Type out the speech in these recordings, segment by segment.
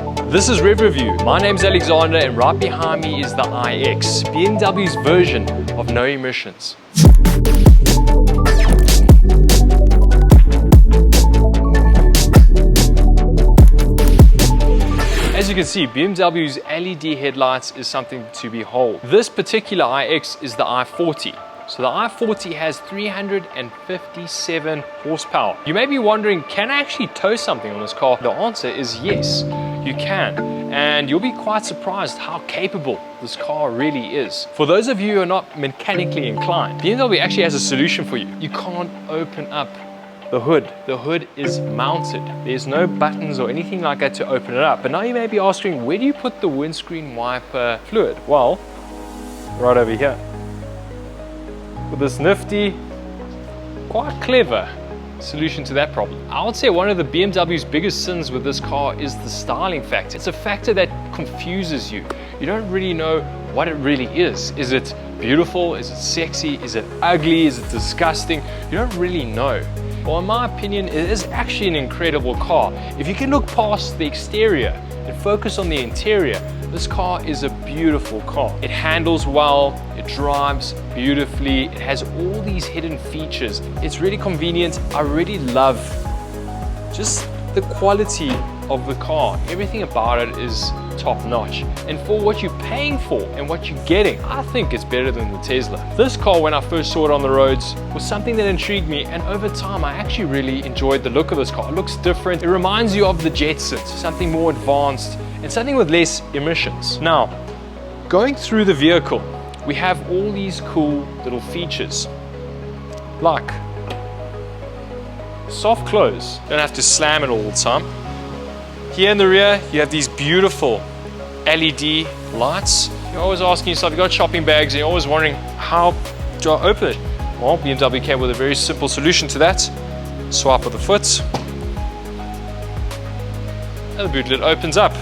This is Rev Review. My name's Alexander and right behind me is the iX, BMW's version of no emissions. As you can see, BMW's LED headlights is something to behold. This particular iX is the i40. So the i40 has 357 horsepower. You may be wondering, can I actually tow something on this car? The answer is yes, you can. And you'll be quite surprised how capable this car really is. For those of you who are not mechanically inclined, BMW actually has a solution for you. You can't open up the hood. The hood is mounted. There's no buttons or anything like that to open it up. But now you may be asking, where do you put the windscreen wiper fluid? Well, right over here. With this nifty, quite clever solution to that problem. I would say one of the BMW's biggest sins with this car is the styling factor. It's a factor that confuses you. You don't really know what it really is. Is it beautiful? Is it sexy? Is it ugly? Is it disgusting? You don't really know. Well, in my opinion, it is actually an incredible car. If you can look past the exterior and focus on the interior, this car is a beautiful car. It handles well, it drives beautifully, it has all these hidden features. It's really convenient. I really love just the quality of the car. Everything about it is top notch. And for what you're paying for and what you're getting, I think it's better than the Tesla. This car, when I first saw it on the roads, was something that intrigued me, and over time I actually really enjoyed the look of this car. It looks different. It reminds you of the Jetsons, something more advanced and something with less emissions. Now, going through the vehicle, we have all these cool little features, like soft close. Don't have to slam it all the time. Here in the rear, you have these beautiful LED lights. You're always asking yourself, you've got shopping bags, and you're always wondering, how do I open it? Well, BMW came with a very simple solution to that. Swipe with the foot, and the boot lid opens up.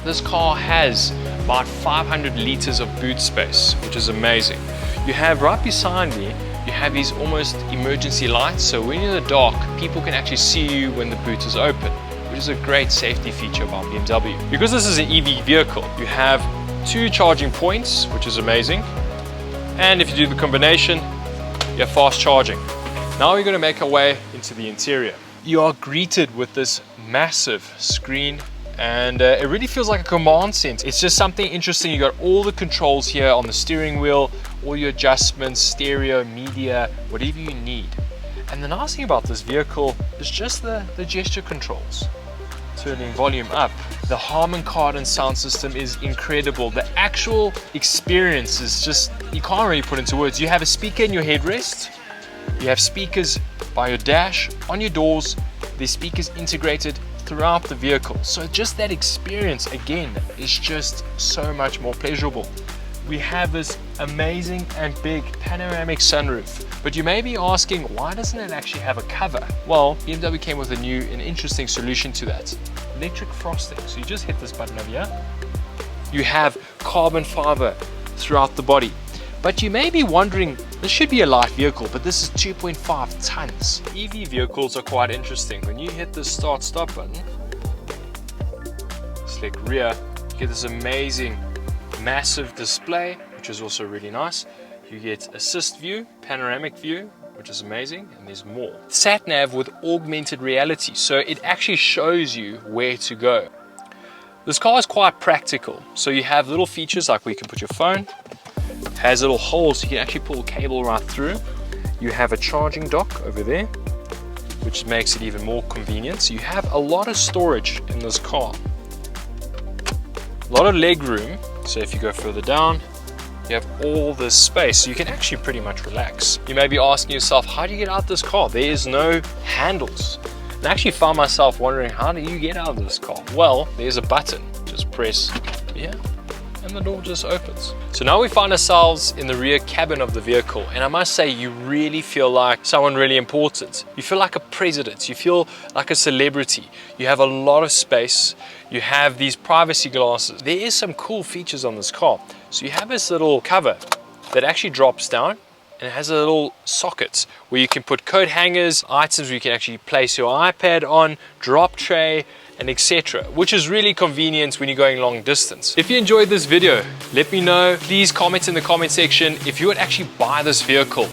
This car has about 500 liters of boot space, which is amazing. You have right beside me, you have these almost emergency lights, so when you're in the dark, people can actually see you when the boot is open, which is a great safety feature about BMW. Because this is an EV vehicle, you have 2 charging points, which is amazing. And if you do the combination, you have fast charging. Now we're going to make our way into the interior. You are greeted with this massive screen, and it really feels like a command center. It's just something interesting. You got all the controls here on the steering wheel, all your adjustments, stereo, media, whatever you need. And the nice thing about this vehicle is just the gesture controls. Turning volume up. The Harman Kardon sound system is incredible. The actual experience is just, you can't really put into words. You have a speaker in your headrest. You have speakers by your dash, on your doors. There's speakers integrated throughout the vehicle. So just that experience, again, is just so much more pleasurable. We have this amazing and big panoramic sunroof. But you may be asking, why doesn't it actually have a cover? Well, BMW came with a new and interesting solution to that. Electric frosting. So you just hit this button over here. You have carbon fiber throughout the body. But you may be wondering, this should be a light vehicle, but this is 2.5 tons. EV vehicles are quite interesting. When you hit the start-stop button, select rear, you get this amazing, massive display, which is also really nice. You get assist view, panoramic view, which is amazing, and there's more. Sat nav with augmented reality, so it actually shows you where to go. This car is quite practical, so you have little features like where you can put your phone. It has little holes, so you can actually pull a cable right through. You have a charging dock over there, which makes it even more convenient. So you have a lot of storage in this car. A lot of leg room, so if you go further down, you have all this space, so you can actually pretty much relax. You may be asking yourself, how do you get out this car? There is no handles. And I actually found myself wondering, how do you get out of this car? Well, there's a button. Just press here, and the door just opens. So now we find ourselves in the rear cabin of the vehicle, and I must say, you really feel like someone really important. You feel like a president. You feel like a celebrity. You have a lot of space. You have these privacy glasses. There is some cool features on this car. So you have this little cover that actually drops down, and it has a little socket where you can put coat hangers, items where you can actually place your iPad on, drop tray, and etc., which is really convenient when you're going long distance. If you enjoyed this video, let me know. Please comment in the comment section if you would actually buy this vehicle.